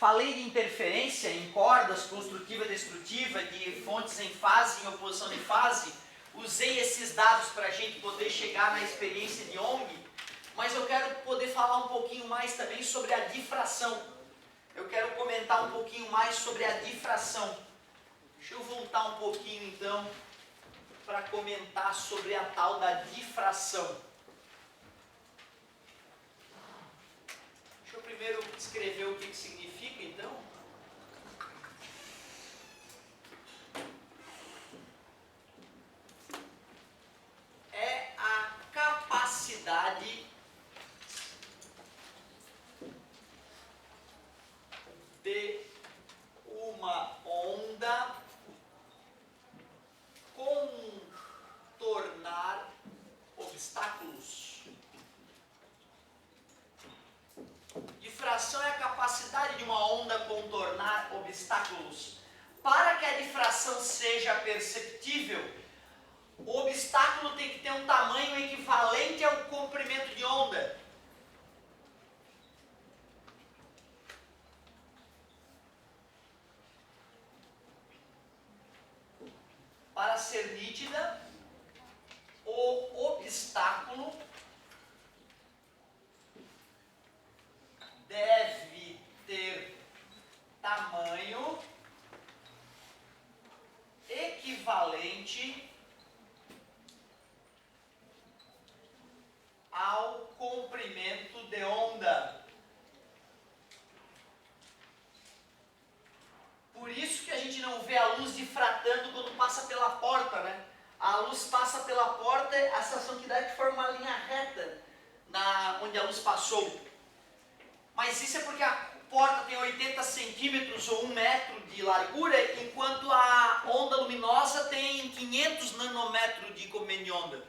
falei de interferência em cordas, construtiva e destrutiva, de fontes em fase e em oposição em fase. Usei esses dados para a gente poder chegar na experiência de ONG, mas eu quero poder falar um pouquinho mais também sobre a difração. Eu quero comentar um pouquinho mais sobre a difração. Deixa eu voltar um pouquinho então para comentar sobre a tal da difração. Deixa eu primeiro escrever o que significa então. É a capacidade de uma onda contornar obstáculos. Difração é a capacidade de uma onda contornar obstáculos. Para que a difração seja perceptível, o obstáculo tem que ter um tamanho equivalente ao comprimento de onda. Para ser nítida, o obstáculo deve ter tamanho equivalente ao comprimento de onda. Por isso que a gente não vê a luz difratando quando passa pela porta, né? A luz passa pela porta, a sensação que dá é que forma uma linha reta onde a luz passou. Mas isso é porque a porta tem 80 centímetros ou 1 metro de largura, enquanto a onda luminosa tem 500 nanômetros de comprimento de onda.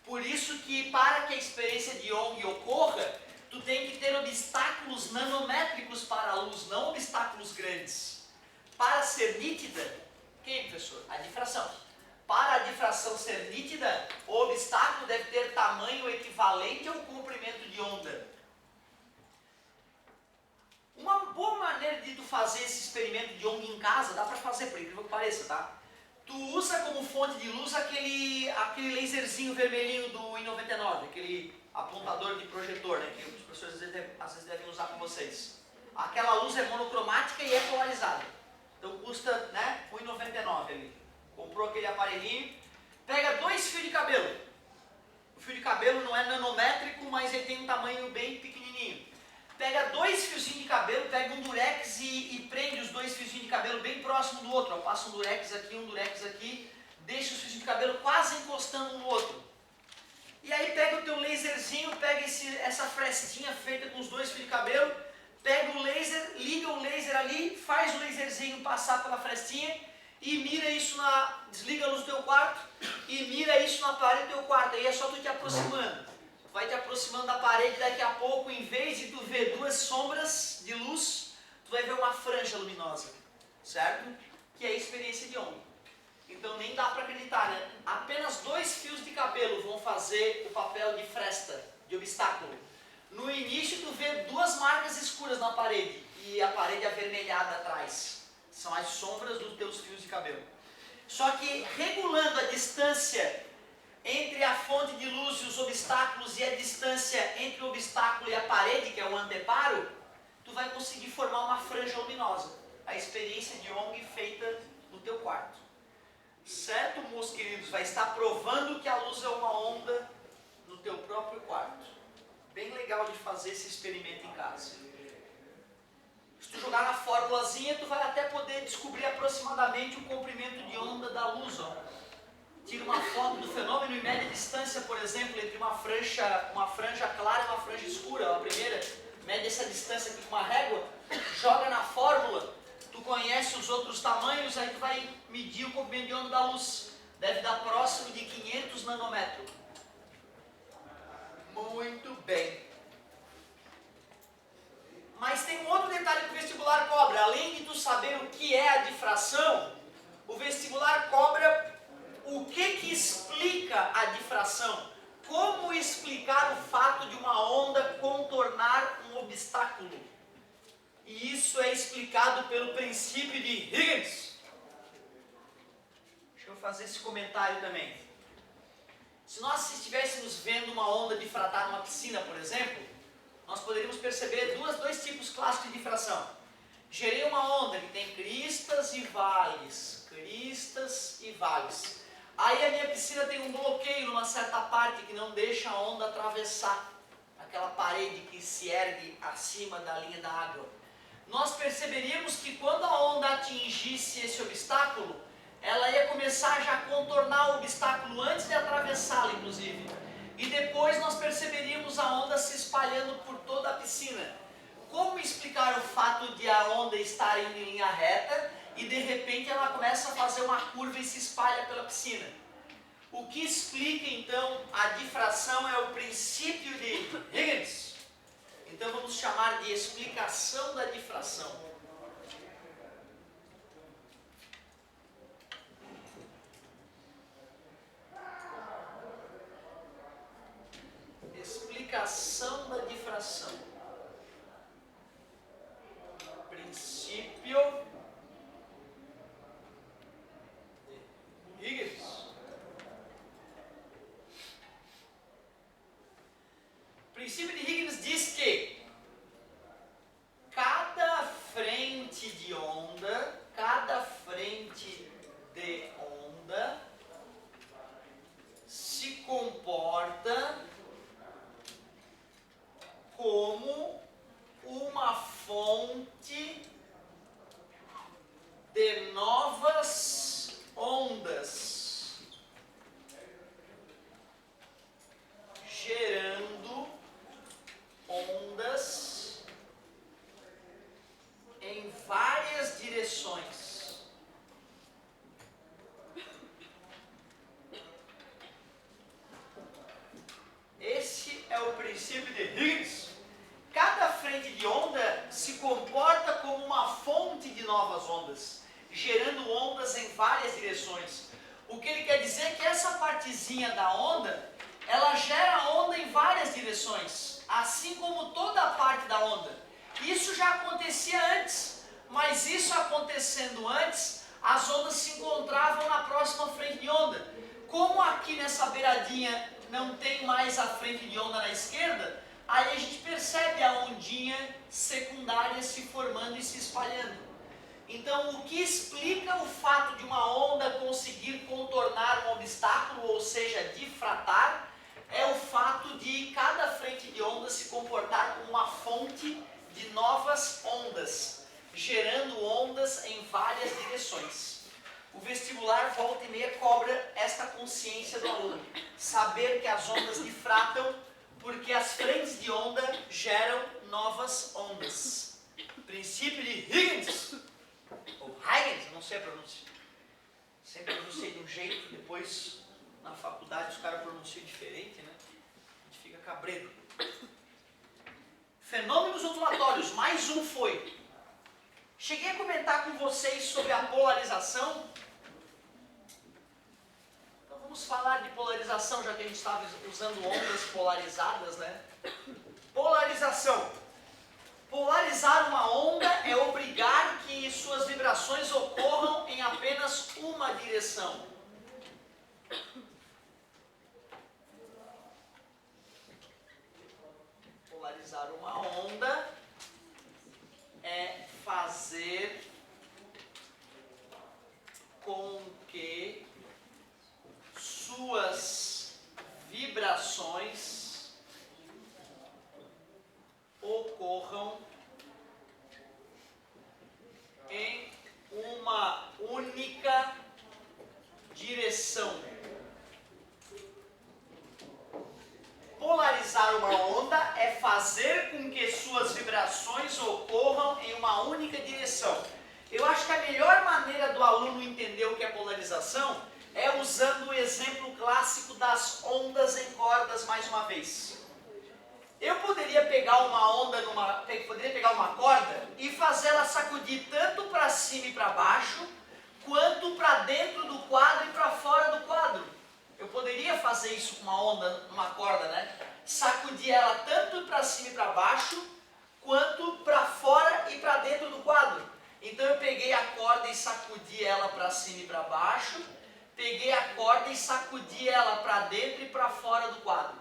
Por isso que para que a experiência de ONG ocorra, tu tem que ter obstáculos nanométricos para a luz, não obstáculos grandes. Para ser nítida, quem, professor? A difração. Para a difração ser nítida, o obstáculo deve ter tamanho equivalente ao comprimento de onda. Uma boa maneira de tu fazer esse experimento de ONG em casa, dá para fazer, por incrível que pareça, tá? Tu usa como fonte de luz aquele laserzinho vermelhinho do I99, aquele apontador de projetor, né, que os professores às vezes devem usar com vocês. Aquela luz é monocromática e é polarizada. Então custa, né, R$1,99 ali. Comprou aquele aparelhinho, pega 2 fios de cabelo. O fio de cabelo não é nanométrico, mas ele tem um tamanho bem pequenininho. Pega 2 fiozinhos de cabelo, pega um durex e prende os 2 fiozinhos de cabelo bem próximo do outro. Ó, passa um durex aqui, deixa os fiozinhos de cabelo quase encostando um no outro. E aí pega o teu laserzinho, pega essa frestinha feita com os 2 fios de cabelo, pega o laser, liga o laser ali, faz o laserzinho passar pela frestinha e mira isso desliga a luz do teu quarto e mira isso na parede do teu quarto. Aí é só tu te aproximando. Vai te aproximando da parede, daqui a pouco, em vez de tu ver 2 sombras de luz, tu vai ver uma franja luminosa, certo? Que é a experiência de ONG. Então nem dá para acreditar, né? Apenas 2 fios de cabelo vão fazer o papel de fresta, de obstáculo. No início tu vê 2 marcas escuras na parede e a parede avermelhada atrás. São as sombras dos teus fios de cabelo. Só que regulando a distância entre a fonte de luz e os obstáculos e a distância entre o obstáculo e a parede, que é o anteparo, tu vai conseguir formar uma franja luminosa. A experiência de ONG feita no teu quarto. Certo, meus queridos? Vai estar provando que a luz é uma onda no teu próprio quarto. Bem legal de fazer esse experimento em casa. Se tu jogar na formulazinha, tu vai até poder descobrir aproximadamente o comprimento de onda da luz, ó. Tira uma foto do fenômeno e mede a distância, por exemplo, entre uma franja clara e uma franja escura. A primeira, mede essa distância aqui com uma régua, joga na fórmula, tu conhece os outros tamanhos, aí tu vai medir o comprimento de onda da luz. Deve dar próximo de 500 nanômetros. Muito bem. Mas tem um outro detalhe que o vestibular cobra. Além de tu saber o que é a difração, o vestibular cobra o que explica a difração. Como explicar o fato de uma onda contornar um obstáculo. E isso é explicado explicado pelo princípio de Huygens. Deixa eu fazer esse comentário também. Se nós estivéssemos vendo uma onda difratar numa piscina, por exemplo, nós poderíamos perceber dois tipos clássicos de difração. Gerei uma onda que tem cristas e vales, cristas e vales. Aí a minha piscina tem um bloqueio numa certa parte que não deixa a onda atravessar aquela parede que se ergue acima da linha da água. Nós perceberíamos que quando a onda atingisse esse obstáculo, ela ia começar já a contornar o obstáculo antes de atravessá-lo, inclusive. E depois nós perceberíamos a onda se espalhando por toda a piscina. Como explicar o fato de a onda estar indo em linha reta e de repente ela começa a fazer uma curva e se espalha pela piscina? O que explica então a difração é o princípio de Huygens. Então vamos chamar de explicação da difração. Explicação da difração. Princípio de Huygens. O princípio de Huygens diz que cada frente de onda se comporta como uma fonte de novas ondas, gerando ondas em várias direções. Esse é o princípio de Huygens. Cada frente de onda se comporta como uma fonte de novas ondas, gerando ondas em várias direções. O que ele quer dizer é que essa partezinha da onda, ela gera onda em várias direções, assim como toda a parte da onda. Isso já acontecia antes, mas isso acontecendo antes, as ondas se encontravam na próxima frente de onda. Como aqui nessa beiradinha não tem mais a frente de onda na esquerda, aí a gente percebe a ondinha secundária se formando e se espalhando. Então, o que explica o fato de uma onda conseguir contornar um obstáculo, ou seja, difratar, é o fato de cada frente de onda se comportar como uma fonte de novas ondas, gerando ondas em várias direções. O vestibular, volta e meia, cobra esta consciência do aluno. Saber que as ondas difratam porque as frentes de onda geram novas ondas. Princípio de Huygens, ou Huygens, não sei a pronúncia. Sempre pronunciei de um jeito, depois na faculdade os caras pronunciam diferente, né? A gente fica cabreiro. Fenômenos ondulatórios, mais um foi. Cheguei a comentar com vocês sobre a polarização. Então vamos falar de polarização, já que a gente estava usando ondas polarizadas, né? Polarização. Polarizar uma onda é obrigar que suas vibrações ocorram em apenas uma direção. Polarizar uma onda é fazer com que suas vibrações ocorram em uma única direção. Polarizar uma onda é fazer com que suas vibrações ocorram em uma única direção. Eu acho que a melhor maneira do aluno entender o que é polarização é usando o exemplo clássico das ondas em cordas mais uma vez. Eu poderia pegar uma corda e fazê-la sacudir tanto para cima e para baixo, quanto para dentro do quadro e para fora do quadro. Eu poderia fazer isso com uma onda, numa corda, né? Sacudir ela tanto para cima e para baixo, quanto para fora e para dentro do quadro. Então eu peguei a corda e sacudi ela para cima e para baixo, peguei a corda e sacudi ela para dentro e para fora do quadro.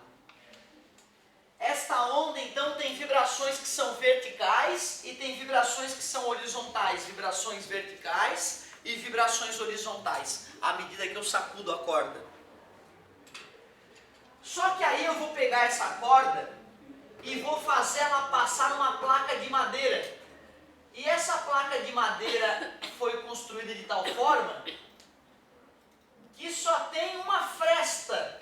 Esta onda então tem vibrações que são verticais e tem vibrações que são horizontais, vibrações verticais e vibrações horizontais, à medida que eu sacudo a corda. Só que aí eu vou pegar essa corda e vou fazer ela passar numa placa de madeira. E essa placa de madeira foi construída de tal forma que só tem uma fresta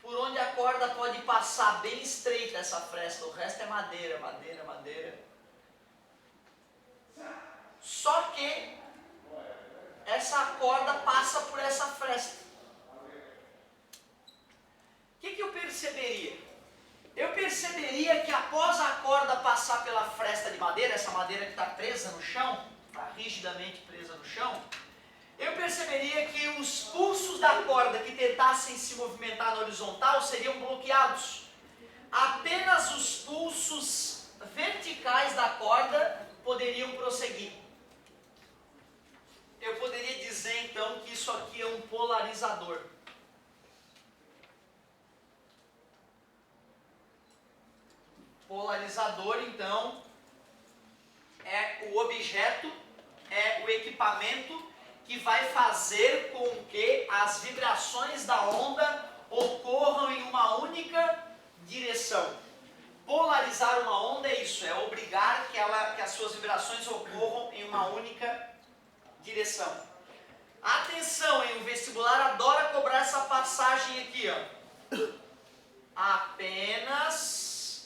por onde a corda pode passar, bem estreita essa fresta. O resto é madeira, madeira, madeira. Só que essa corda passa por essa fresta. O que eu perceberia? Eu perceberia que após a corda passar pela fresta de madeira, essa madeira que está presa no chão, está rigidamente presa no chão, eu perceberia que os pulsos da corda que tentassem se movimentar na horizontal seriam bloqueados. Apenas os pulsos verticais da corda poderiam prosseguir. Eu poderia dizer então que isso aqui é um polarizador. Polarizador, então, é o objeto, é o equipamento que vai fazer com que as vibrações da onda ocorram em uma única direção. Polarizar uma onda é isso, é obrigar que as suas vibrações ocorram em uma única direção. Atenção, hein? O vestibular adora cobrar essa passagem aqui, ó.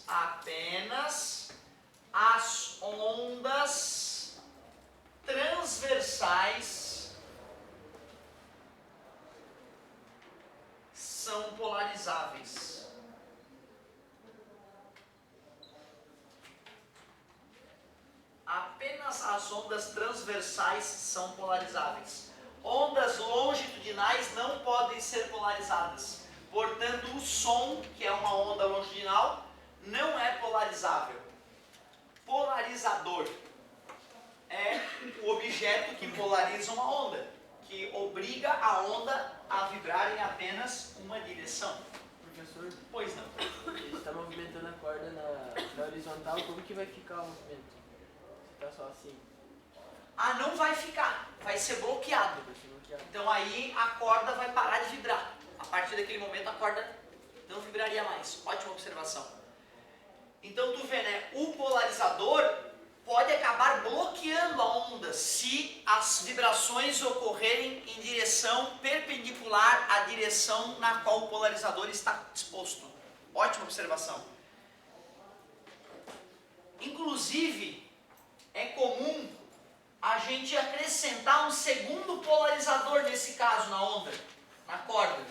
Apenas as ondas transversais são polarizáveis. Apenas as ondas transversais são polarizáveis. Ondas longitudinais não podem ser polarizadas. Portanto, o som, que é uma onda longitudinal, não é polarizável. Polarizador é o objeto que polariza uma onda, que obriga a onda a vibrar em apenas uma direção. Professor, Pois não. ele está movimentando a corda na horizontal, como que vai ficar o movimento? Se está só assim, Ah, não vai ficar, vai ser bloqueado. vai ser bloqueado. Então aí a corda vai parar de vibrar. A partir daquele momento a corda não vibraria mais. Ótima observação. Então tu vê, né? O polarizador pode acabar bloqueando a onda se as vibrações ocorrerem em direção perpendicular à direção na qual o polarizador está disposto. Ótima observação. Inclusive, é comum a gente acrescentar um segundo polarizador nesse caso na onda, na corda.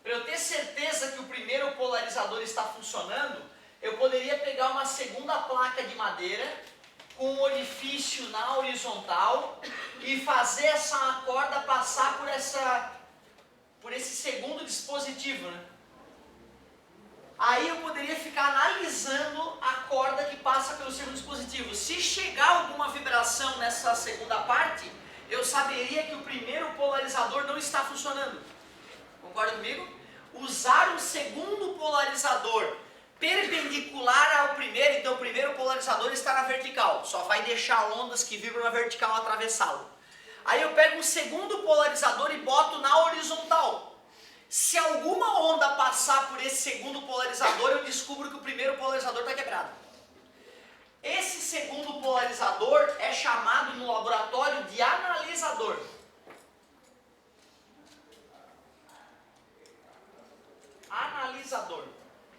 Para eu ter certeza que o primeiro polarizador está funcionando, eu poderia pegar uma segunda placa de madeira com um orifício na horizontal e fazer essa corda passar por esse segundo dispositivo, né? Aí eu poderia ficar analisando a corda que passa pelo segundo dispositivo. Se chegar alguma vibração nessa segunda parte, eu saberia que o primeiro polarizador não está funcionando. Concorda comigo? Usar o segundo polarizador perpendicular ao primeiro, então o primeiro polarizador está na vertical, só vai deixar ondas que vibram na vertical atravessá-lo. Aí eu pego um segundo polarizador e boto na horizontal. Se alguma onda passar por esse segundo polarizador, eu descubro que o primeiro polarizador está quebrado. Esse segundo polarizador é chamado no laboratório de analisador. Analisador.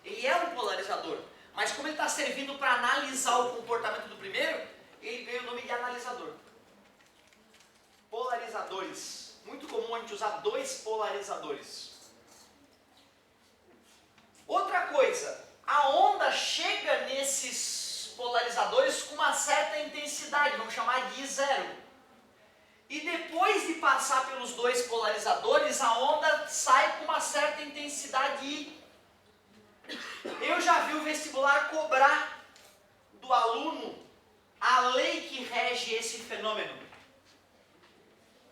Ele é um polarizador, mas como ele está servindo para analisar o comportamento do primeiro, ele ganha o nome de analisador. Polarizadores. Muito comum a gente usar dois polarizadores. Outra coisa, a onda chega nesses polarizadores com uma certa intensidade, vamos chamar de I0. E depois de passar pelos dois polarizadores, a onda sai com uma certa intensidade I. Eu já vi o vestibular cobrar do aluno a lei que rege esse fenômeno.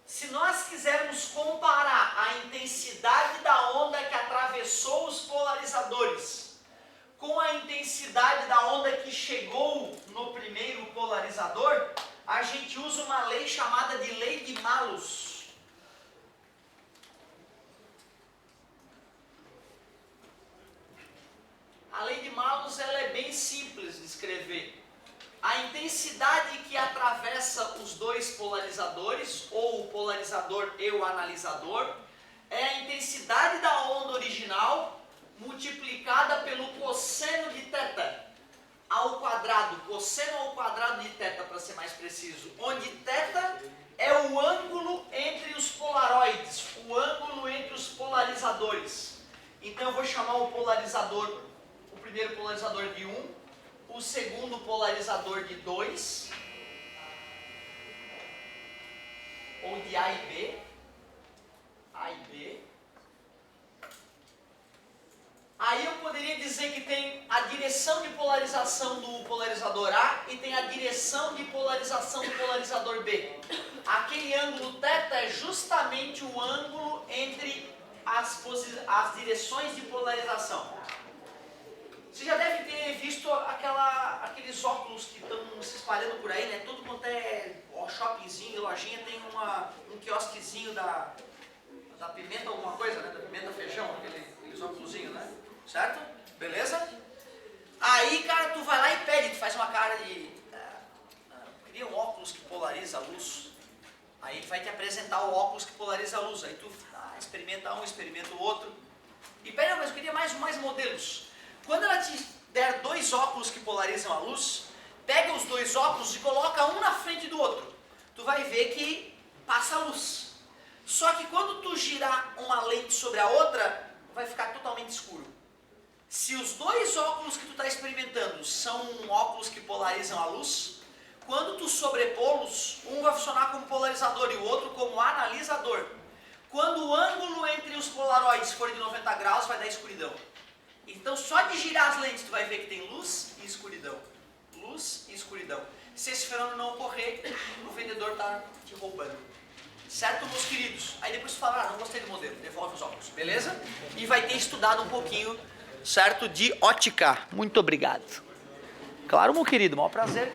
Se nós quisermos comparar a intensidade da onda que atravessou os polarizadores com a intensidade da onda que chegou no primeiro polarizador, a gente usa uma lei chamada de lei de Malus. A lei de Malus ela é bem simples de escrever. A intensidade que atravessa os dois polarizadores, ou o polarizador e o analisador, é a intensidade da onda original multiplicada pelo cosseno de θ ao quadrado, cosseno ao quadrado de θ para ser mais preciso, onde θ é o ângulo entre os polaroides, o ângulo entre os polarizadores. Então eu vou chamar o polarizador, o primeiro polarizador de 1, o segundo polarizador de 2, ou de A e B, A e B. Aí eu poderia dizer que tem a direção de polarização do polarizador A e tem a direção de polarização do polarizador B. Aquele ângulo θ é justamente o ângulo entre as direções de polarização. Você já deve ter visto aqueles óculos que estão se espalhando por aí, né? Tudo quanto é shoppingzinho, lojinha, tem um quiosquezinho da pimenta alguma coisa, né? Da pimenta feijão, aqueles óculosinhos, né? Certo? Beleza? Aí, cara, tu vai lá e pede, tu faz uma cara de... queria um óculos que polariza a luz. Aí ele vai te apresentar o óculos que polariza a luz. Aí tu experimenta um, experimenta o outro. E pede, mas eu queria mais modelos. Quando ela te der 2 óculos que polarizam a luz, pega os 2 óculos e coloca um na frente do outro. Tu vai ver que passa a luz. Só que quando tu girar uma lente sobre a outra, vai ficar totalmente escuro. Se os 2 óculos que tu está experimentando são óculos que polarizam a luz, quando tu sobrepô-los, um vai funcionar como polarizador e o outro como analisador. Quando o ângulo entre os polaroides for de 90 graus, vai dar escuridão. Então só de girar as lentes tu vai ver que tem luz e escuridão. Luz e escuridão. Se esse fenômeno não ocorrer, o vendedor está te roubando. Certo, meus queridos? Aí depois tu fala, não gostei do modelo, devolve os óculos, beleza? E vai ter estudado um pouquinho, certo, de ótica. Muito obrigado. Claro, meu querido, maior prazer.